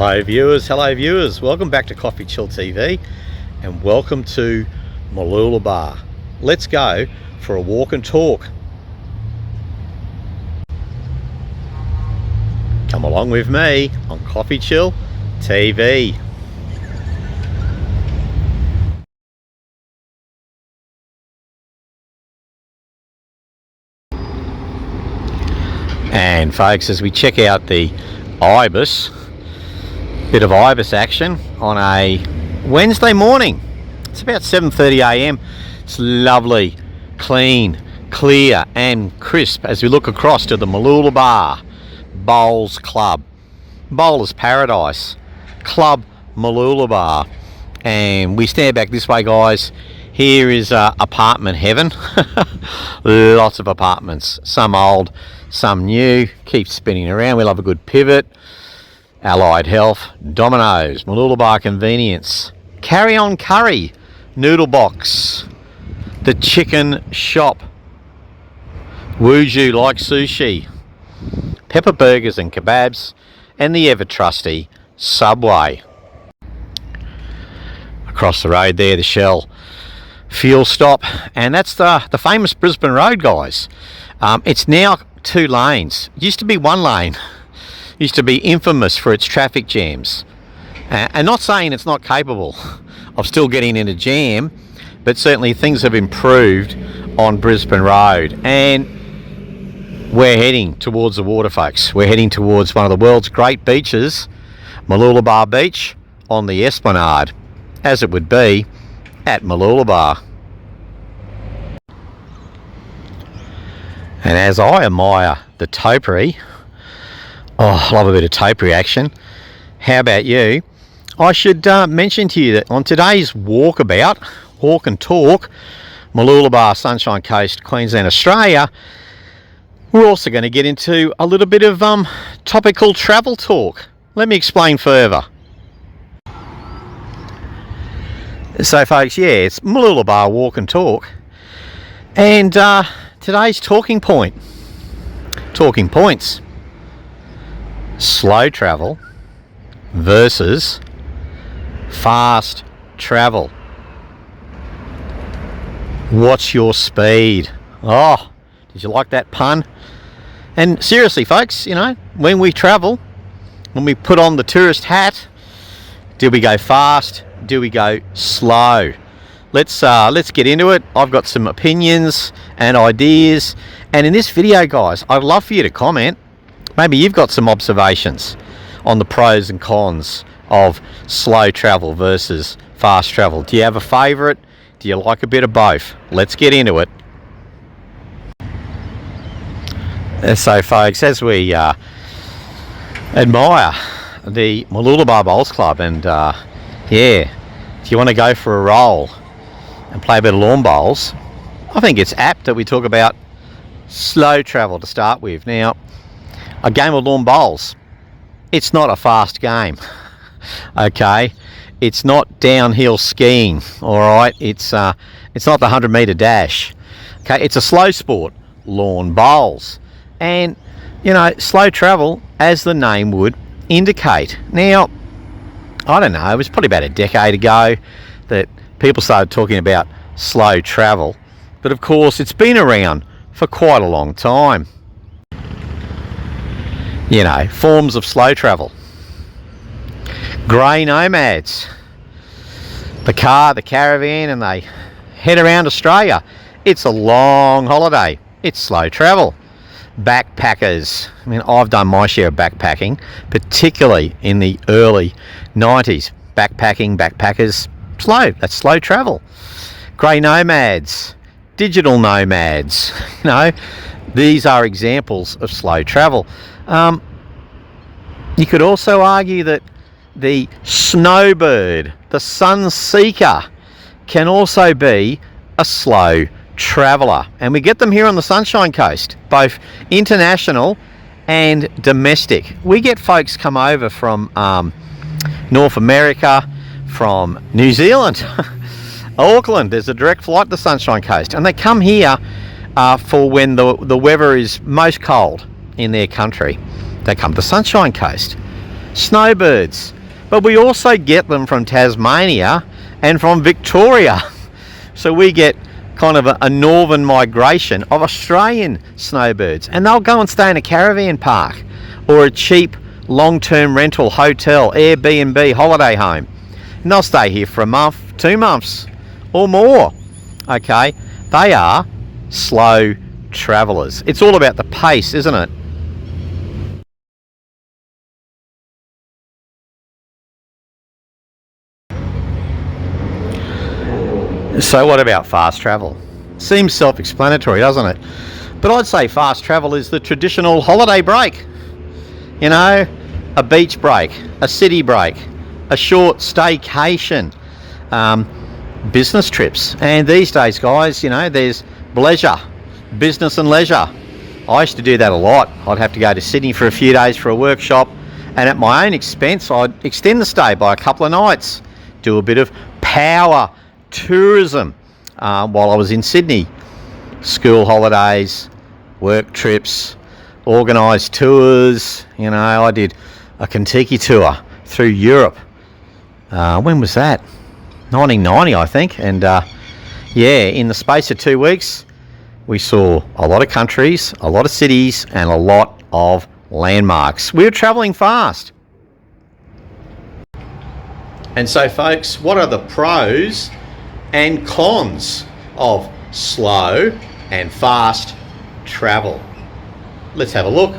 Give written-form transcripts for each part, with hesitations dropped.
Hello viewers, welcome back to CoffeeChillTV and welcome to Mooloolaba. Let's go for a walk and talk. Come along with me on CoffeeChillTV. And folks, as we check out the ibis, bit of ibis action on a Wednesday morning. It's about 7:30 a.m. It's lovely, clean, clear and crisp as we look across to the Mooloolaba Bowls Club. Bowler's Paradise, Club Mooloolaba. And we stand back this way, guys. Here is apartment heaven. Lots of apartments, some old, some new. Keep spinning around. We love a good pivot. Allied Health, Domino's, Mooloolaba Convenience, Carry On Curry, Noodle Box, The Chicken Shop, Wuju Like Sushi, Pepper Burgers and Kebabs, and the ever trusty Subway. Across the road there, the Shell fuel stop, and that's the famous Brisbane Road, guys. It's now 2 lanes. It used to be 1 lane. Used to be infamous for its traffic jams, and not saying it's not capable of still getting in a jam, but certainly things have improved on Brisbane Road, and we're heading towards the water, folks. We're heading towards one of the world's great beaches, Mooloolaba Beach, on the Esplanade, as it would be at Mooloolaba. And as I admire the topiary, oh, I love a bit of topiary action. How about you? I should mention to you that on today's walk and talk, Mooloolaba, Sunshine Coast, Queensland, Australia, we're also going to get into a little bit of topical travel talk. Let me explain further. So folks, yeah, it's Mooloolaba walk and talk. And today's talking points. Slow travel versus fast travel. What's your speed? Oh, did you like that pun? And seriously, folks, you know, when we travel, when we put on the tourist hat, do we go fast? Do we go slow? Let's get into it. I've got some opinions and ideas, and in this video, guys, I'd love for you to comment. Maybe you've got some observations on the pros and cons of slow travel versus fast travel. Do you have a favourite? Do you like a bit of both? Let's get into it. So folks, as we admire the Mooloolaba Bowls Club, and yeah, do you want to go for a roll and play a bit of lawn bowls? I think it's apt that we talk about slow travel to start with. Now, a game of lawn bowls, it's not a fast game, okay? It's not downhill skiing, all right? It's not the 100-metre dash, okay? It's a slow sport, lawn bowls. And, you know, slow travel, as the name would indicate. Now, I don't know, it was probably about a decade ago that people started talking about slow travel. But of course, it's been around for quite a long time. You know, forms of slow travel. Grey nomads. The car, the caravan, and they head around Australia. It's a long holiday. It's slow travel. Backpackers. I mean, I've done my share of backpacking, particularly in the early 90s. Backpackers, slow. That's slow travel. Grey nomads. Digital nomads. You know, these are examples of slow travel. You could also argue that the snowbird, the sun seeker, can also be a slow traveller, and we get them here on the Sunshine Coast, both international and domestic. We get folks come over from North America, from New Zealand, Auckland. There's a direct flight to the Sunshine Coast, and they come here for when the weather is most cold in their country. They come to the Sunshine Coast. snowbirds. But we also get them from Tasmania and from Victoria. So we get kind of a northern migration of Australian snowbirds, and they'll go and stay in a caravan park or a cheap long-term rental hotel, Airbnb holiday home, and they'll stay here for a month, 2 months or more. Okay, they are slow travelers. It's all about the pace, isn't it? So what about fast travel? Seems self-explanatory, doesn't it? But I'd say fast travel is the traditional holiday break. You know, a beach break, a city break, a short staycation, business trips. And these days, guys, you know, there's leisure, business and leisure. I used to do that a lot. I'd have to go to Sydney for a few days for a workshop, and at my own expense, I'd extend the stay by a couple of nights, do a bit of power tourism while I was in Sydney. School holidays, work trips, organised tours. You know, I did a Kentucky tour through Europe. When was that? 1990, I think. And yeah, in the space of 2 weeks, we saw a lot of countries, a lot of cities, and a lot of landmarks. We were travelling fast. And so, folks, what are the pros and cons of slow and fast travel? Let's have a look.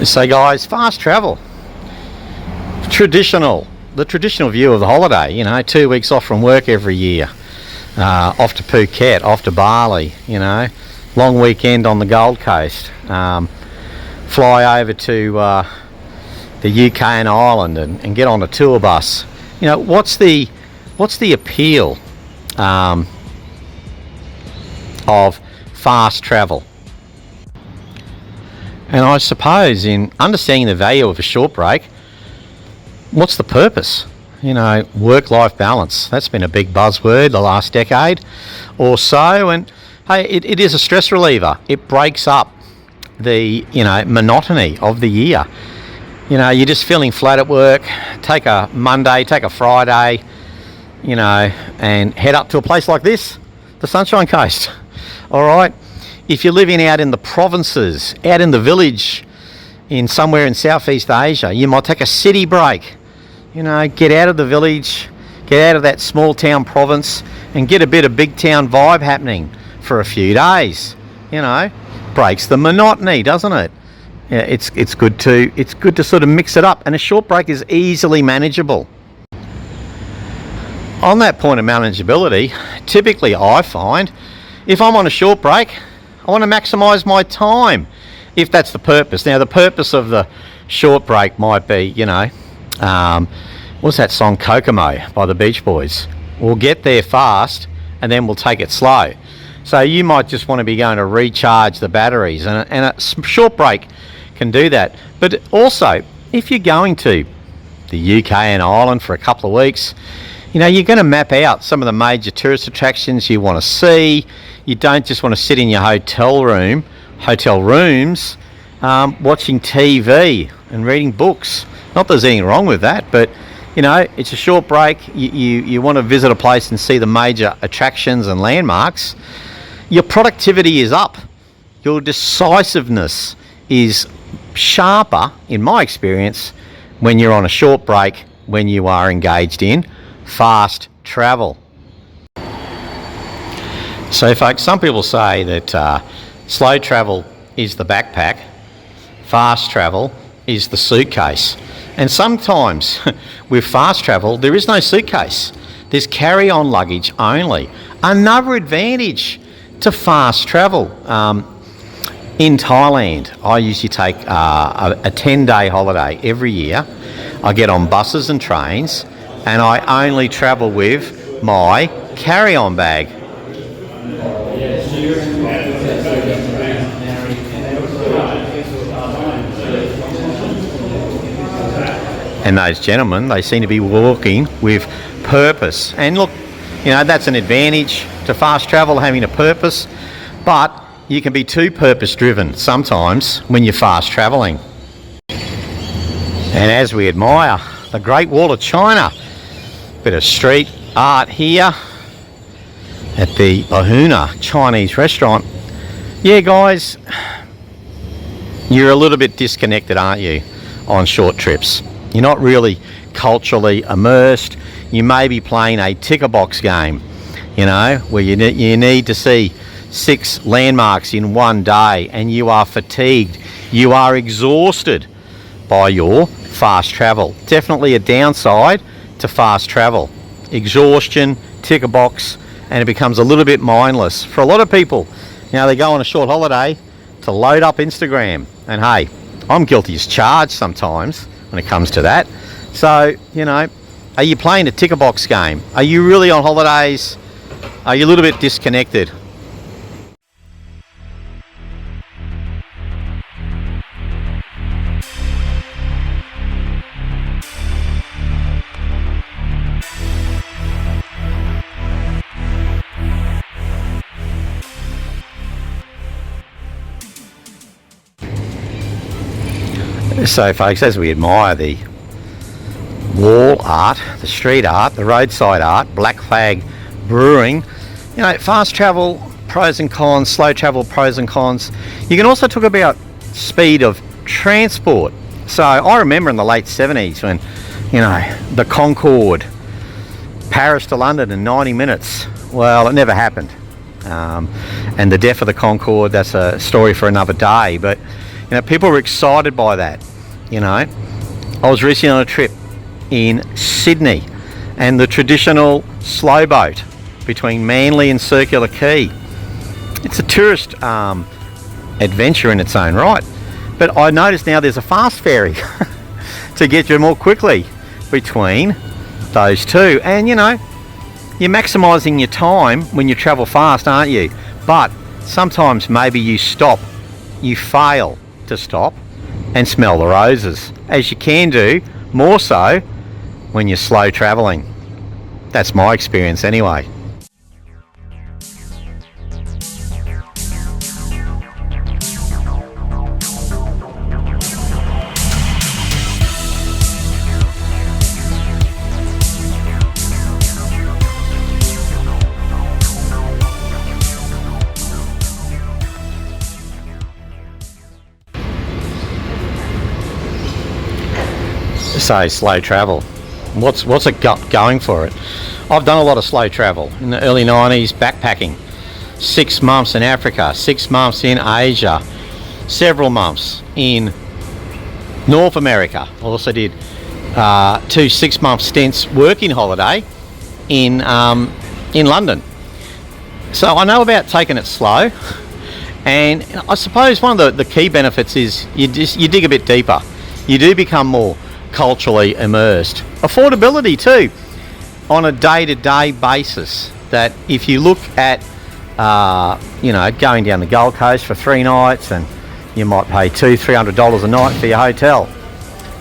So guys, fast travel, the traditional view of the holiday, you know, 2 weeks off from work every year, off to Phuket, off to Bali, you know, long weekend on the Gold Coast, fly over to the UK and Ireland and get on a tour bus. You know, what's the appeal of fast travel? And I suppose in understanding the value of a short break, what's the purpose? You know, work-life balance. That's been a big buzzword the last decade or so. And hey, it is a stress reliever. It breaks up the, you know, monotony of the year. You know, you're just feeling flat at work. Take a Monday, take a Friday, you know, and head up to a place like this, the Sunshine Coast. All right. If you're living out in the provinces, out in the village, in somewhere in Southeast Asia, you might take a city break. You know, get out of the village, get out of that small town province, and get a bit of big town vibe happening for a few days. You know, breaks the monotony, doesn't it? Yeah, it's good to sort of mix it up, and a short break is easily manageable. on that point of manageability, typically I find if I'm on a short break, I want to maximise my time, if that's the purpose. Now, the purpose of the short break might be, you know, what's that song, Kokomo by the Beach Boys? We'll get there fast and then we'll take it slow. So you might just want to be going to recharge the batteries, and a short break can do that. But also, if you're going to the UK and Ireland for a couple of weeks, you know, you're going to map out some of the major tourist attractions you want to see. You don't just want to sit in your hotel rooms, watching TV and reading books. Not that there's anything wrong with that, but you know, it's a short break. You want to visit a place and see the major attractions and landmarks. Your productivity is up. Your decisiveness is sharper, in my experience, when you're on a short break, when you are engaged in fast travel. So folks, some people say that slow travel is the backpack, fast travel is the suitcase. And sometimes with fast travel, there is no suitcase. There's carry-on luggage only. Another advantage to fast travel. In Thailand, I usually take a 10-day holiday every year. I get on buses and trains, and I only travel with my carry-on bag. And those gentlemen, they seem to be walking with purpose. And look, you know, that's an advantage to fast travel, having a purpose, but you can be too purpose-driven sometimes when you're fast travelling. And as we admire the Great Wall of China, bit of street art here at the Bahuna Chinese restaurant. Yeah, guys, you're a little bit disconnected, aren't you, on short trips? You're not really culturally immersed. You may be playing a ticker box game, you know, where you need to see 6 landmarks in one day, and you are fatigued. You are exhausted by your fast travel. Definitely a downside to fast travel. Exhaustion, ticker box, and it becomes a little bit mindless. For a lot of people, you know, they go on a short holiday to load up Instagram. And hey, I'm guilty as charged sometimes when it comes to that. So, you know, are you playing a ticker box game? Are you really on holidays? Are you a little bit disconnected? So folks, as we admire the wall art, the street art, the roadside art, Black Flag Brewing, you know, fast travel, pros and cons, slow travel, pros and cons. You can also talk about speed of transport. So I remember in the late 70s when, you know, the Concorde, Paris to London in 90 minutes. Well, it never happened. And the death of the Concorde, that's a story for another day. But, you know, people were excited by that. You know, I was recently on a trip in Sydney, and the traditional slow boat between Manly and Circular Quay. It's a tourist adventure in its own right. But I noticed now there's a fast ferry to get you more quickly between those two. And you know, you're maximising your time when you travel fast, aren't you? But sometimes maybe you stop, you fail to stop and smell the roses, as you can do more so when you're slow travelling. That's my experience anyway. So slow travel, what's it got going for it? I've done a lot of slow travel in the early 90s, backpacking, 6 months in Africa, 6 months in Asia, several months in North America. I also did 2 6-month stints working holiday in London. So I know about taking it slow, and I suppose one of the key benefits is you dig a bit deeper. You do become more culturally immersed. Affordability too, on a day-to-day basis. That if you look at you know, going down the Gold Coast for 3 nights, and you might pay $200-300 a night for your hotel,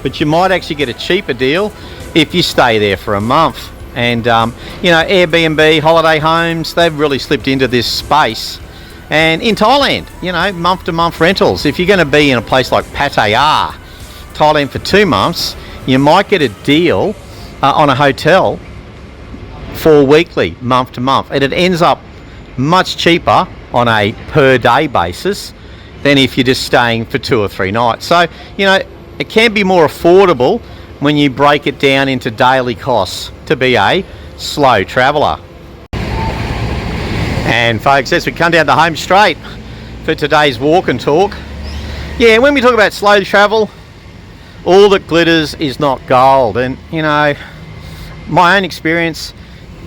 but you might actually get a cheaper deal if you stay there for a month. And you know, Airbnb, holiday homes, they've really slipped into this space. And in Thailand, you know, month-to-month rentals. If you're going to be in a place like Pattaya, Thailand, for 2 months, you might get a deal on a hotel for weekly, month-to-month, and it ends up much cheaper on a per-day basis than if you're just staying for 2 or 3 nights. So, you know, it can be more affordable when you break it down into daily costs to be a slow traveller. And folks, as we come down the home straight for today's walk and talk, yeah, when we talk about slow travel, all that glitters is not gold. And you know, my own experience,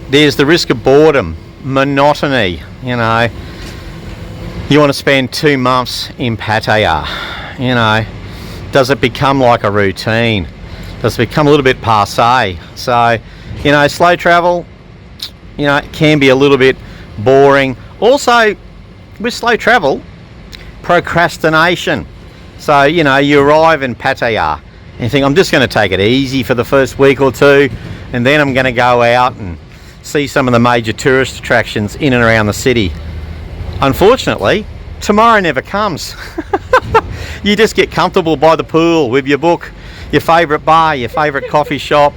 there's the risk of boredom, monotony. You know, you want to spend 2 months in Pattaya, you know, does it become like a routine? Does it become a little bit passé? So, you know, slow travel, you know, it can be a little bit boring. Also, with slow travel, procrastination. So, you know, you arrive in Pattaya and you think, I'm just going to take it easy for the first week or 2, and then I'm going to go out and see some of the major tourist attractions in and around the city. Unfortunately, tomorrow never comes. You just get comfortable by the pool with your book, your favourite bar, your favourite coffee shop,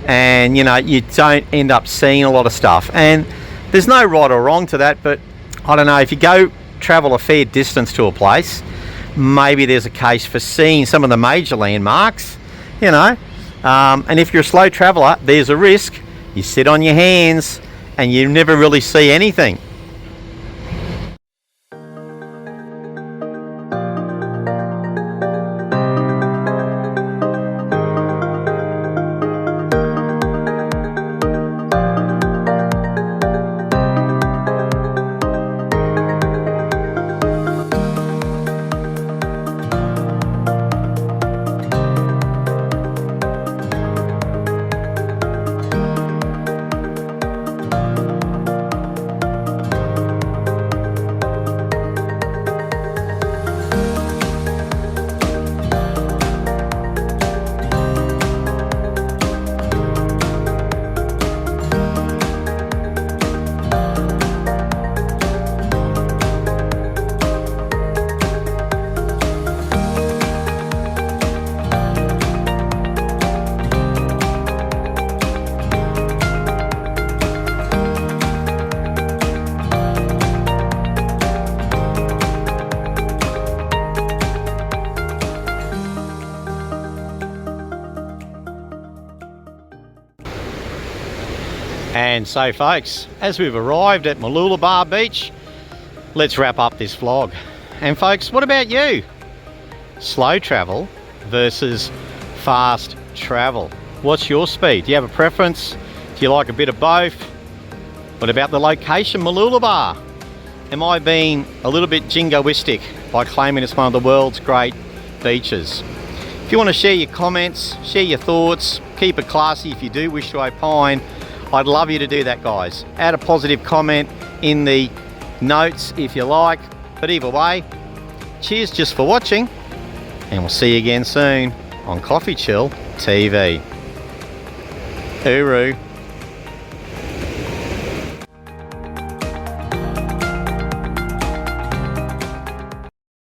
and you know, you don't end up seeing a lot of stuff. And there's no right or wrong to that, but I don't know, if you go travel a fair distance to a place, maybe there's a case for seeing some of the major landmarks, you know. And if you're a slow traveller, there's a risk you sit on your hands and you never really see anything. And so folks, as we've arrived at Mooloolaba Beach, let's wrap up this vlog. And folks, what about you? Slow travel versus fast travel. What's your speed? Do you have a preference? Do you like a bit of both? What about the location, Mooloolaba? Am I being a little bit jingoistic by claiming it's one of the world's great beaches? If you want to share your comments, share your thoughts, keep it classy if you do wish to opine, I'd love you to do that, guys. Add a positive comment in the notes if you like. But either way, cheers just for watching, and we'll see you again soon on CoffeeChillTV. Uru.